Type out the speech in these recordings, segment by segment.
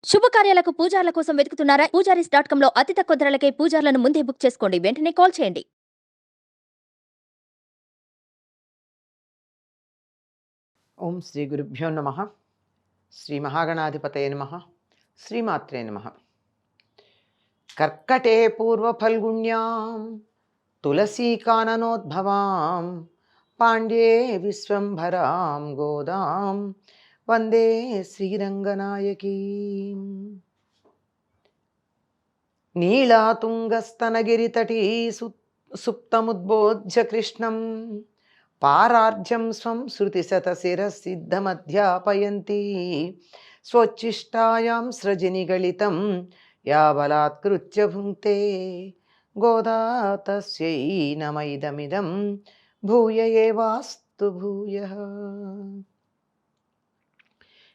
శుభకార్యాలకు పూజార్ల కోసం వెతుకుతున్నారా? పూజారీస్.com లో అతి తక్కువ ధరలకే పూజార్లను ముందే బుక్ చేసుకోండి. వెంటనే కాల్ చేయండి. ఓం శ్రీ గురుభ్యో నమ. శ్రీ మహాగణాధిపతయ నమ. శ్రీమాత్రే నమ. కర్కటే పూర్వఫల్గుణ్యాం తులసీకాననోద్భవాం పాండ్యే విశ్వంభరాం గోదాం వందే శ్రీరంగనాయకీం. నీళాతుంగస్తనగిరితటీ సుప్తముద్బోధ్య కృష్ణం పారార్జం స్వం శృతిశతశిరసిద్ధమధ్యాపయంతి స్వోచ్ఛిష్టాయాం సృజనిగళితం యాబలాత్కృత్య భుంక్తే గోదా తస్యై నమ ఇదమిదం భూయ ఏవాస్తు భూయః.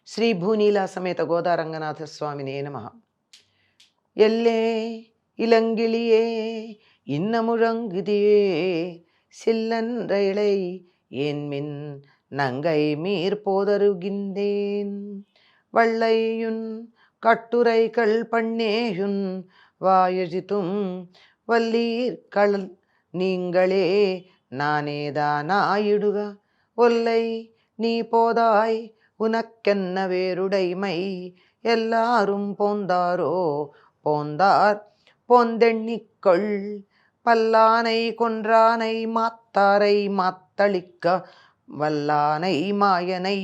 శ్రీ భూనీలా సమేత గోదారంగనాథ స్వామినే నమః. ఎల్లే ఇలంగిళియే இன்னமுழங்குதியே சில்லன்றைளை ஏன்மின் நங்கை மீர் போதருகின்றேன் வள்ளையுன் கட்டுரைகள் பண்ணேயுன் வாயழித்தும் வல்லீர் களல் நீங்களே நானேதானாயிடுக ஒல்லை நீ போதாய் உனக்கென்ன வேருடைமை எல்லாரும் போந்தாரோ போந்தார் போந்தெண்ணிக்கொள் பல்லானை கொன்றானை மாத்தாரை மாத்தளிக்க వల్లానై మాయనై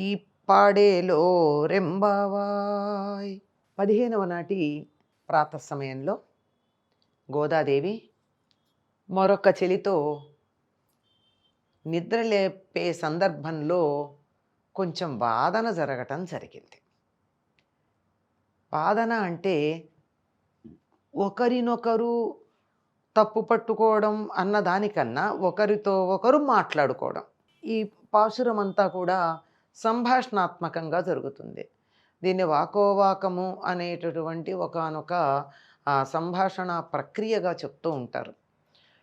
పాడేలో రెంబావాయ్. 15వ నాటి ప్రాతః సమయంలో గోదాదేవి మరొక చెలితో నిద్రలేపే సందర్భంలో కొంచెం వాదన జరగటం జరిగింది. వాదన అంటే ఒకరినొకరు తప్పు పట్టుకోవడం అన్న దానికన్నా ఒకరితో ఒకరు మాట్లాడుకోవడం. ఈ పాశురం అంతా కూడా సంభాషణాత్మకంగా జరుగుతుంది. దీన్ని వాకోవాకము అనేటటువంటి ఒకానొక సంభాషణ ప్రక్రియగా చెప్తూ ఉంటారు.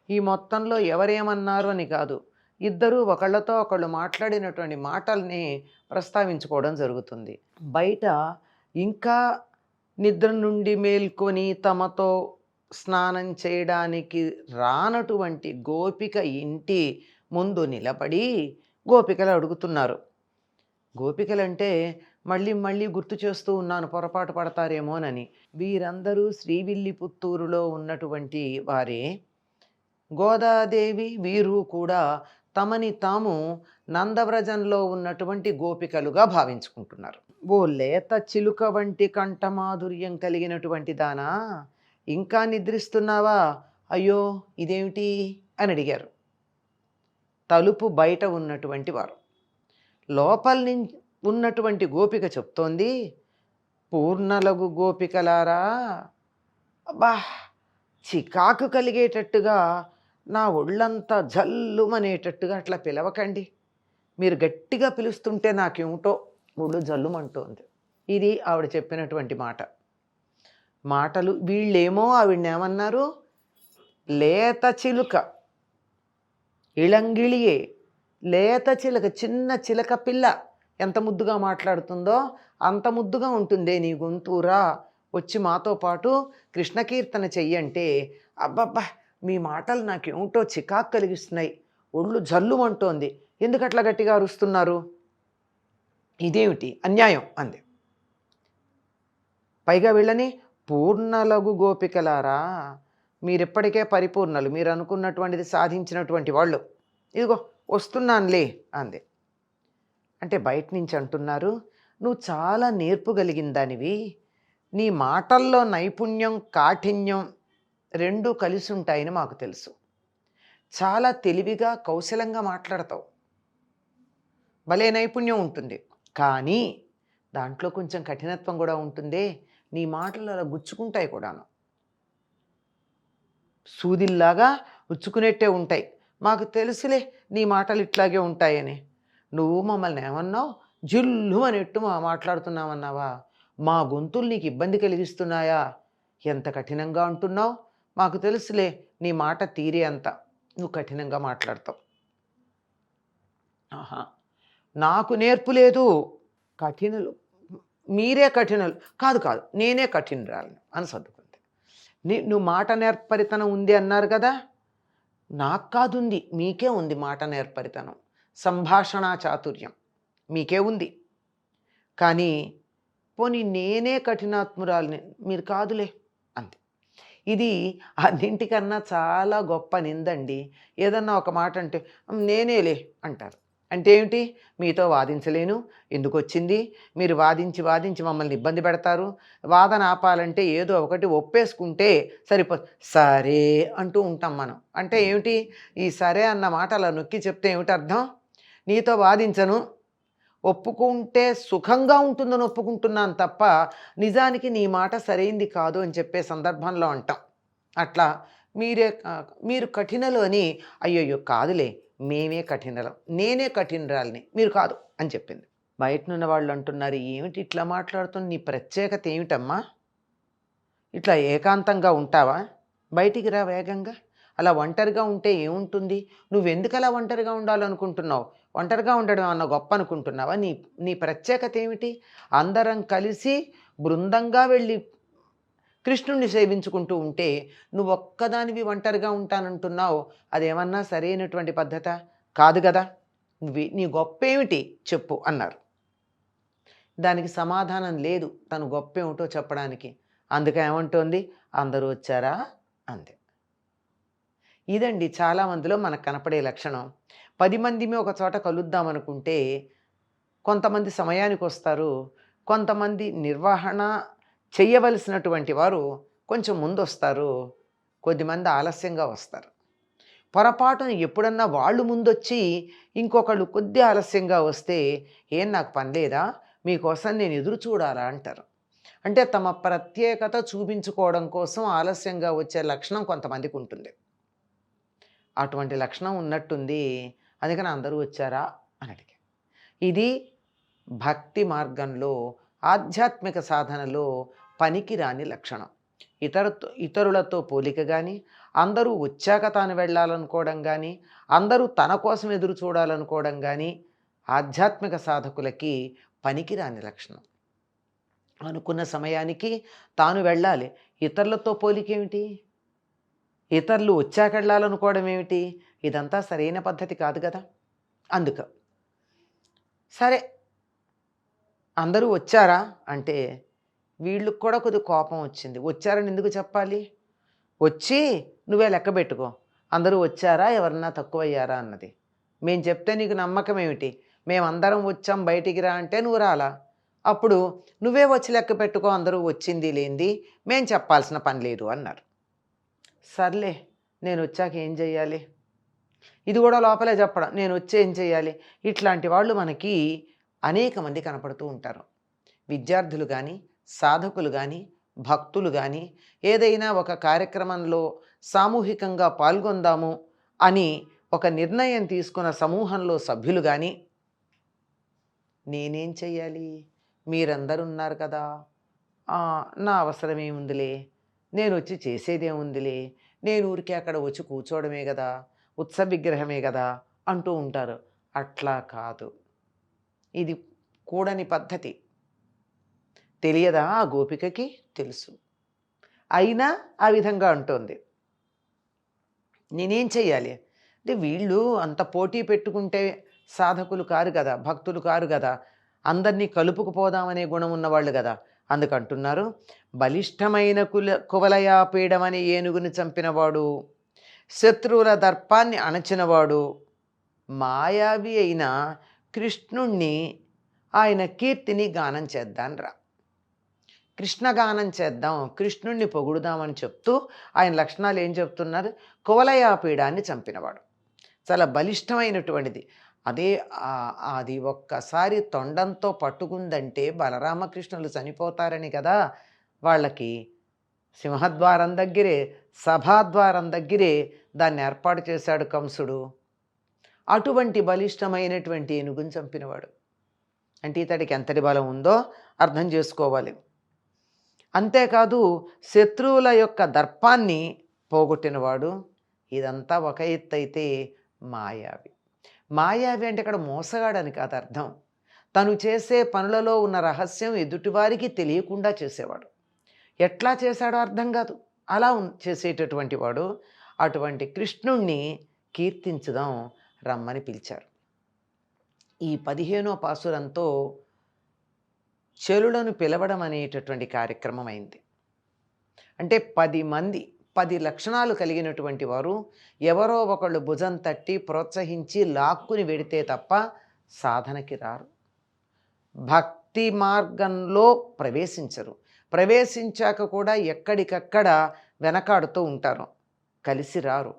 ఈ మొత్తంలో ఎవరేమన్నారు అని కాదు, ఇద్దరు ఒకళ్ళతో ఒకళ్ళు మాట్లాడినటువంటి మాటల్ని ప్రస్తావించుకోవడం జరుగుతుంది. బయట ఇంకా నిద్ర నుండి మేల్కొని తమతో స్నానం చేయడానికి రానటువంటి గోపిక ఇంటి ముందు నిలబడి గోపికలు అడుగుతున్నారు. గోపికలంటే మళ్ళీ మళ్ళీ గుర్తు చేస్తూ ఉన్నాను, పొరపాటు పడతారేమోనని. వీరందరూ శ్రీవిల్లిపుత్తూరులో ఉన్నటువంటి వారే. గోదాదేవి వీరు కూడా తమని తాము నందవ్రజంలో ఉన్నటువంటి గోపికలుగా భావించుకుంటున్నారు. ఓ లేత చిలుక వంటి కంఠమాధుర్యం కలిగినటువంటి దానా, ఇంకా నిద్రిస్తున్నావా? అయ్యో ఇదేమిటి అని అడిగారు. తలుపు బయట ఉన్నటువంటి వారు. లోపల నుంచి ఉన్నటువంటి గోపిక చెప్తోంది, పూర్ణలగు గోపికలారా, అబ్బా చికాకు కలిగేటట్టుగా నా ఒళ్ళంతా జల్లుమనేటట్టుగా అట్లా పిలవకండి. మీరు గట్టిగా పిలుస్తుంటే నాకేమిటో ఒళ్ళు జల్లుమంటోంది. ఇది ఆవిడ చెప్పినటువంటి మాటలు. వీళ్ళేమో ఆవిడనేమన్నారు, లేత చిలుక, ఇళంగిళియే, లేత చిలక, చిన్న చిలక పిల్ల ఎంత ముద్దుగా మాట్లాడుతుందో అంత ముద్దుగా ఉంటుందే నీ గొంతురా, వచ్చి మాతో పాటు కృష్ణకీర్తన చెయ్యంటే, అబ్బబ్బా మీ మాటలు నాకేమిటో చికాకు కలిగిస్తున్నాయి, ఒళ్ళు జల్లుమంటోంది, ఎందుకట్లా గట్టిగా అరుస్తున్నారు, ఇదేమిటి అన్యాయం అంది. పైగా వీళ్ళని పూర్ణలగు గోపికలారా, మీరిప్పటికే పరిపూర్ణలు, మీరు అనుకున్నటువంటిది సాధించినటువంటి వాళ్ళు, ఇదిగో వస్తున్నానులే అంది. అంటే బయట నుంచి అంటున్నారు, నువ్వు చాలా నేర్పు కలిగిందానివి, నీ మాటల్లో నైపుణ్యం కాఠిన్యం రెండూ కలిసి ఉంటాయని మాకు తెలుసు, చాలా తెలివిగా కౌశలంగా మాట్లాడతావు, భలే నైపుణ్యం ఉంటుంది, కానీ దాంట్లో కొంచెం కఠినత్వం కూడా ఉంటుందే, నీ మాటలు అలా గుచ్చుకుంటాయి కూడాను, సూదిల్లాగా గుచ్చుకునేట్టే ఉంటాయి, మాకు తెలుసులే నీ మాటలు ఇట్లాగే ఉంటాయని. నువ్వు మమ్మల్ని ఏమన్నావు, జిల్లు అనేట్టు మాట్లాడుతున్నావన్నావా, మా గొంతులు నీకు ఇబ్బంది కలిగిస్తున్నాయా, ఎంత కఠినంగా అంటున్నావు, మాకు తెలుసులే నీ మాట తీరే అంత, నువ్వు కఠినంగా మాట్లాడతావు. ఆహా, నాకు నేర్పు లేదు, కఠినలు మీరే కఠినలు కాదు కాదు నేనే కఠినరాలను అని సర్దుకుంది. నువ్వు మాట నేర్పరితనం ఉంది అన్నారు కదా, నాకు కాదు ఉంది, మీకే ఉంది మాట నేర్పరితనం, సంభాషణ చాతుర్యం మీకే ఉంది. కానీ పోనీ నేనే కఠినాత్మురాలిని, మీరు కాదులే అంతే. ఇది అన్నింటికన్నా చాలా గొప్ప నిందండి. ఏదన్నా ఒక మాట అంటే నేనేలే అంటారు. అంటే ఏమిటి? మీతో వాదించలేను, ఎందుకు వచ్చింది, మీరు వాదించి వాదించి మమ్మల్ని ఇబ్బంది పెడతారు, వాదన ఆపాలంటే ఏదో ఒకటి ఒప్పేసుకుంటే సరే అంటూ ఉంటాం మనం. అంటే ఏమిటి? ఈ సరే అన్న మాట అలా నొక్కి చెప్తే ఏమిటి అర్థం? నీతో వాదించను, ఒప్పుకుంటే సుఖంగా ఉంటుందని ఒప్పుకుంటున్నాను తప్ప నిజానికి నీ మాట సరైంది కాదు అని చెప్పే సందర్భంలో అంటాం. అట్లా మీరు కఠినలు అని, అయ్యయ్యో కాదులే మేమే కఠినలం, నేనే కఠినరాలిని, మీరు కాదు అని చెప్పింది. బయటనున్న వాళ్ళు అంటున్నారు, ఏమిటి ఇట్లా మాట్లాడుతున్న, నీ ప్రత్యేకత ఏమిటమ్మా, ఇట్లా ఏకాంతంగా ఉంటావా, బయటికి రా వేగంగా, అలా ఒంటరిగా ఉంటే ఏముంటుంది, నువ్వెందుకు అలా ఒంటరిగా ఉండాలనుకుంటున్నావు, ఒంటరిగా ఉండడం అన్న గొప్ప అనుకుంటున్నావా, నీ నీ ప్రత్యేకత ఏమిటి, అందరం కలిసి బృందంగా వెళ్ళి కృష్ణుణ్ణి సేవించుకుంటూ ఉంటే నువ్వు ఒక్కదానివి ఒంటరిగా ఉంటానంటున్నావు, అదేమన్నా సరైనటువంటి పద్ధత కాదు కదా, నీ గొప్ప ఏమిటి చెప్పు అన్నారు. దానికి సమాధానం లేదు తను గొప్ప ఏమిటో చెప్పడానికి. అందుకే ఏమంటోంది, అందరూ వచ్చారా అంతే. ఇదండి చాలామందిలో మనకు కనపడే లక్షణం. 10 మందిని ఒక చోట కలుద్దామనుకుంటే కొంతమంది సమయానికి వస్తారు, కొంతమంది నిర్వహణ చెయ్యవలసినటువంటి వారు కొంచెం ముందు వస్తారు, కొద్దిమంది ఆలస్యంగా వస్తారు. పొరపాటున ఎప్పుడన్నా వాళ్ళు ముందొచ్చి ఇంకొకళ్ళు కొద్ది ఆలస్యంగా వస్తే, ఏం నాకు పని లేదా, మీకోసం నేను ఎదురు చూడాలా అంటారు. అంటే తమ ప్రత్యేకత చూపించుకోవడం కోసం ఆలస్యంగా వచ్చే లక్షణం కొంతమందికి ఉంటుంది. అటువంటి లక్షణం ఉన్నట్టుంది, అందుకని అందరూ వచ్చారా అని అడిగా. ఇది భక్తి మార్గంలో ఆధ్యాత్మిక సాధనలో పనికిరాని లక్షణం. ఇతరులతో పోలిక కానీ, అందరూ వచ్చాక తాను వెళ్ళాలనుకోవడం కానీ, అందరూ తన కోసం ఎదురు చూడాలనుకోవడం కానీ ఆధ్యాత్మిక సాధకులకి పనికిరాని లక్షణం. అనుకున్న సమయానికి తాను వెళ్ళాలి, ఇతరులతో పోలికేమిటి, ఇతరులు వచ్చాక వెళ్ళాలనుకోవడం ఏమిటి, ఇదంతా సరైన పద్ధతి కాదు కదా. సరే అందరూ వచ్చారా అంటే వీళ్ళకి కూడా కొద్ది కోపం వచ్చింది. వచ్చారని ఎందుకు చెప్పాలి, వచ్చి నువ్వే లెక్క పెట్టుకో, అందరూ వచ్చారా ఎవరన్నా తక్కువయ్యారా అన్నది. మేము చెప్తే నీకు నమ్మకం ఏమిటి, మేమందరం వచ్చాం బయటికి రా అంటే నువ్వు రాలా, అప్పుడు నువ్వే వచ్చి లెక్క పెట్టుకో, అందరూ వచ్చింది లేనిది మేము చెప్పాల్సిన పని లేదు అన్నారు. సర్లే నేను వచ్చాక ఏం చెయ్యాలి, ఇది కూడా లోపలే చెప్పడం, నేను వచ్చి ఏం చెయ్యాలి. ఇట్లాంటి వాళ్ళు మనకి అనేక మంది కనపడుతూ ఉంటారు. విద్యార్థులు కానీ, సాధకులు కానీ, భక్తులు కానీ, ఏదైనా ఒక కార్యక్రమంలో సామూహికంగా పాల్గొందాము అని ఒక నిర్ణయం తీసుకున్న సమూహంలో సభ్యులు కానీ, నేనేం చెయ్యాలి, మీరందరూ ఉన్నారు కదా, నా అవసరం ఏముందిలే, నేను వచ్చి చేసేదేముందిలే, నేను ఊరికే అక్కడ వచ్చి కూర్చోవడమే కదా, ఉత్సవ విగ్రహమే కదా అంటూ ఉంటారు. అట్లా కాదు, ఇది కూడని పద్ధతి. తెలియదా ఆ గోపికకి, తెలుసు, అయినా ఆ విధంగా అంటోంది. నేనేం చెయ్యాలి అంటే, వీళ్ళు అంత పోటీ పెట్టుకుంటే సాధకులు కారు కదా, భక్తులు కారు కదా, అందరినీ కలుపుకుపోదామనే గుణం ఉన్నవాళ్ళు కదా. అందుకంటున్నారు, బలిష్టమైన కువలయాపీడమని ఏనుగుని చంపినవాడు, శత్రువుల దర్పాన్ని అణచినవాడు, మాయావి అయిన కృష్ణుణ్ణి ఆయన కీర్తిని గానం చేద్దాం రా, కృష్ణగానం చేద్దాం, కృష్ణుణ్ణి పొగుడుదామని చెప్తూ ఆయన లక్షణాలు ఏం చెప్తున్నారు, కువలయాపీడాన్ని చంపినవాడు, చాలా బలిష్టమైనటువంటిది. అది ఒక్కసారి తొండంతో పట్టుకుందంటే బలరామకృష్ణులు చనిపోతారని కదా వాళ్ళకి సింహద్వారం దగ్గరే, సభాద్వారం దగ్గరే దాన్ని ఏర్పాటు చేశాడు కంసుడు. అటువంటి బలిష్టమైనటువంటి ఏనుగుని చంపినవాడు అంటే ఇతడికి ఎంతటి బలం ఉందో అర్థం చేసుకోవాలి. అంతేకాదు శత్రువుల యొక్క దర్పాన్ని పోగొట్టినవాడు. ఇదంతా ఒక ఎత్తు అయితే మాయావి. మాయావి అంటే ఇక్కడ మోసగాడని కాదు అర్థం, తను చేసే పనులలో ఉన్న రహస్యం ఎదుటివారికి తెలియకుండా చేసేవాడు. ఎట్లా చేశాడో అర్థం కాదు, అలా చేసేటటువంటి వాడు. అటువంటి కృష్ణుణ్ణి కీర్తించుదాం రమ్మని పిలిచారు. ఈ 15వ పాసురంతో చెలులను పిలవడం అనేటటువంటి కార్యక్రమం అయింది. అంటే 10 మంది 10 లక్షణాలు కలిగినటువంటి వారు ఎవరో ఒకళ్ళు భుజం తట్టి ప్రోత్సహించి లాక్కుని వెడితే తప్ప సాధనకి రారు. భక్తి మార్గంలో ప్రవేశించరు. ప్రవేశించాక కూడా ఎక్కడికక్కడ వెనకాడుతూ ఉంటారు, కలిసి రారు.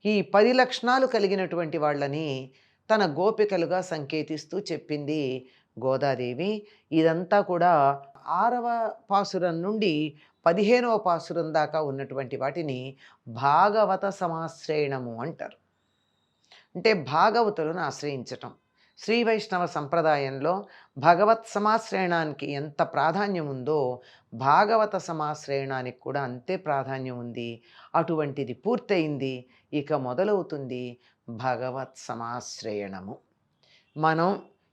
ఈ 10 లక్షణాలు కలిగినటువంటి వాళ్ళని తన గోపికలుగా సంకేతిస్తూ చెప్పింది గోదాదేవి. ఇదంతా కూడా 6వ పాసురం నుండి 15వ పాసురం దాకా ఉన్నటువంటి వాటిని భాగవత సమాశ్రయణము అంటారు. అంటే భాగవతులను ఆశ్రయించటం. శ్రీ వైష్ణవ సంప్రదాయంలో భగవత్ సమాశ్రయణానికి ఎంత ప్రాధాన్యం ఉందో భాగవత సమాశ్రయణానికి కూడా అంతే ప్రాధాన్యం ఉంది. అటువంటిది పూర్తయింది. ఇక మొదలవుతుంది భగవత్ సమాశ్రయణము. మనం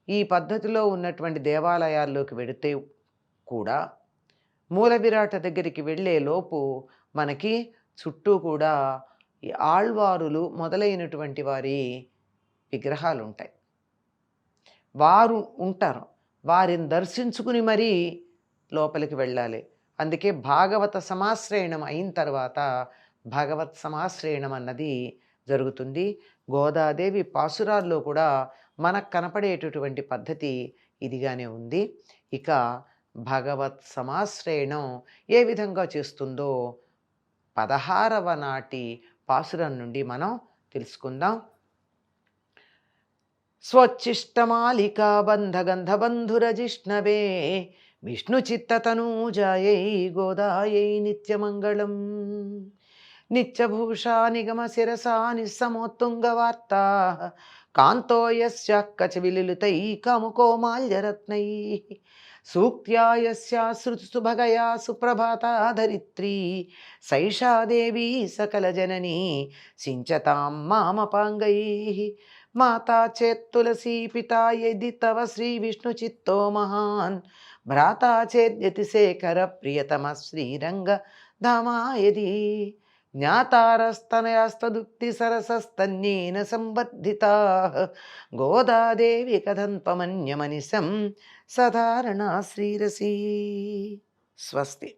ఈ పద్ధతిలో ఉన్నటువంటి దేవాలయాల్లోకి వెడితే కూడా మూల విరాట దగ్గరికి వెళ్ళే లోపు మనకి చుట్టూ కూడా ఈ ఆళ్వారులు మొదలైనటువంటి వారి విగ్రహాలు ఉంటాయి. వారు ఉంటారు. వారిని దర్శించుకుని మరీ లోపలికి వెళ్ళాలి. అందుకే భాగవత సమాశ్రయణం అయిన తర్వాత భగవత్ సమాశ్రయణం అన్నది జరుగుతుంది. గోదాదేవి పాసురాల్లో కూడా మనకు కనపడేటటువంటి పద్ధతి ఇదిగానే ఉంది. ఇక భగవత్ సమాశ్రయణం ఏ విధంగా చేస్తుందో 16వ నాటి పాసురం నుండి మనం తెలుసుకుందాం. స్వచ్చిష్టమాలికా బంధగంధబంధురజిష్ణవే విష్ణు చిత్తతనూజాయై గోదాయై నిత్యమంగళం. నిత్యభూషా నిగమ శిరసా నిస్సమోత్తుంగవార్తా కాంతో యస్య కచవిలిలితై కాముకోమాల్యరత్నై సూక్త్యా యస్యా శృతిసుభగయా సుప్రభాతా ధరిత్రీ సైషా దేవీ సకల జననీ సించతాం మామపాంగై. మాతా చేత్ తులసీ పితా యది తవ శ్రీ విష్ణు చిత్తో మహాన్ భ్రాతా చేద్యతి శేఖర ప్రియతమ శ్రీరంగ ధామాయది జ్ఞాతారస్తనయాస్తదుక్తి సరసస్తన్యేన సంబద్ధితా గోదాదేవి కథన్పమన్యమనిశం సధారణా శ్రీరసీ. స్వస్తి.